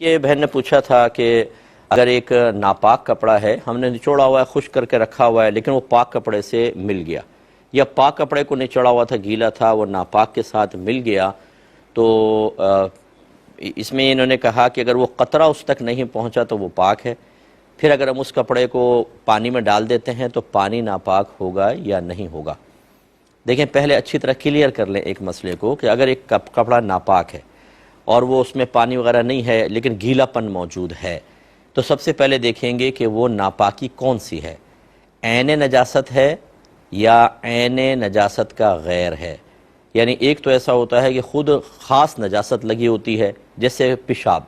یہ بہن نے پوچھا تھا کہ اگر ایک ناپاک کپڑا ہے، ہم نے نچوڑا ہوا ہے، خشک کر کے رکھا ہوا ہے، لیکن وہ پاک کپڑے سے مل گیا، یا پاک کپڑے کو نچوڑا ہوا تھا، گیلا تھا، وہ ناپاک کے ساتھ مل گیا، تو اس میں انہوں نے کہا کہ اگر وہ قطرہ اس تک نہیں پہنچا تو وہ پاک ہے۔ پھر اگر ہم اس کپڑے کو پانی میں ڈال دیتے ہیں تو پانی ناپاک ہوگا یا نہیں ہوگا؟ دیکھیں، پہلے اچھی طرح کلیئر کر لیں ایک مسئلے کو کہ اگر ایک کپڑا ناپاک ہے اور وہ اس میں پانی وغیرہ نہیں ہے لیکن گیلا پن موجود ہے، تو سب سے پہلے دیکھیں گے کہ وہ ناپاکی کون سی ہے، عین نجاست ہے یا عین نجاست کا غیر ہے۔ یعنی ایک تو ایسا ہوتا ہے کہ خود خاص نجاست لگی ہوتی ہے، جیسے پیشاب،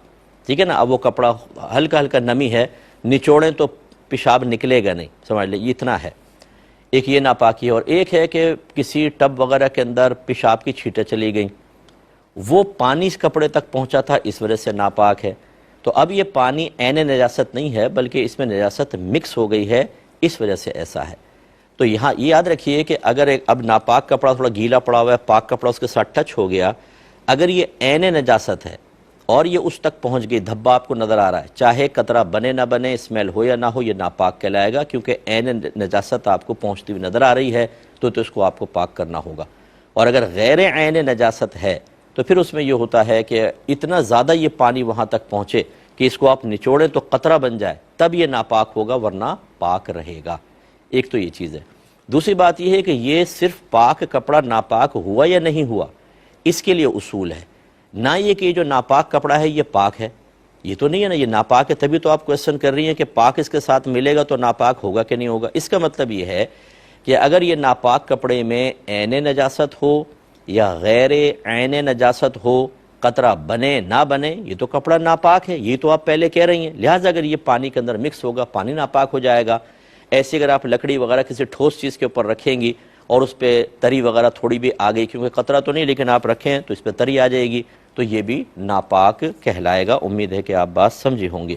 ٹھیک ہے نا، اب وہ کپڑا ہلکا ہلکا نمی ہے، نچوڑیں تو پیشاب نکلے گا نہیں، سمجھ لیں، یہ اتنا ہے، ایک یہ ناپاکی ہے۔ اور ایک ہے کہ کسی ٹب وغیرہ کے اندر پیشاب کی چھینٹیں چلی گئیں، وہ پانی اس کپڑے تک پہنچا تھا، اس وجہ سے ناپاک ہے۔ تو اب یہ پانی عین نجاست نہیں ہے بلکہ اس میں نجاست مکس ہو گئی ہے، اس وجہ سے ایسا ہے۔ تو یہاں یہ یاد رکھیے کہ اگر اب ناپاک کپڑا تھوڑا گیلا پڑا ہوا ہے، پاک کپڑا اس کے ساتھ ٹچ ہو گیا، اگر یہ عین نجاست ہے اور یہ اس تک پہنچ گئی، دھبا آپ کو نظر آ رہا ہے، چاہے قطرہ بنے نہ بنے، اسمیل ہو یا نہ ہو، یہ ناپاک کہلائے گا، کیونکہ عین نجاست آپ کو پہنچتی ہوئی نظر آ رہی ہے، تو اس کو آپ کو پاک کرنا ہوگا۔ اور اگر غیر عین نجاست ہے تو پھر اس میں یہ ہوتا ہے کہ اتنا زیادہ یہ پانی وہاں تک پہنچے کہ اس کو آپ نچوڑیں تو قطرہ بن جائے، تب یہ ناپاک ہوگا، ورنہ پاک رہے گا۔ ایک تو یہ چیز ہے۔ دوسری بات یہ ہے کہ یہ صرف پاک کپڑا ناپاک ہوا یا نہیں ہوا، اس کے لیے اصول ہے، نہ یہ کہ جو ناپاک کپڑا ہے یہ پاک ہے، یہ تو نہیں ہے نا، یہ ناپاک ہے، تبھی تو آپ کویسچن کر رہی ہیں کہ پاک اس کے ساتھ ملے گا تو ناپاک ہوگا کہ نہیں ہوگا۔ اس کا مطلب یہ ہے کہ اگر یہ ناپاک کپڑے میں عین نجاست ہو یا غیر عین نجاست ہو، قطرہ بنے نہ بنے، یہ تو کپڑا ناپاک ہے، یہ تو آپ پہلے کہہ رہی ہیں، لہٰذا اگر یہ پانی کے اندر مکس ہوگا، پانی ناپاک ہو جائے گا۔ ایسے اگر آپ لکڑی وغیرہ کسی ٹھوس چیز کے اوپر رکھیں گی اور اس پہ تری وغیرہ تھوڑی بھی آ گئی، کیونکہ قطرہ تو نہیں لیکن آپ رکھیں تو اس پہ تری آ جائے گی، تو یہ بھی ناپاک کہلائے گا۔ امید ہے کہ آپ بات سمجھی ہوں گی۔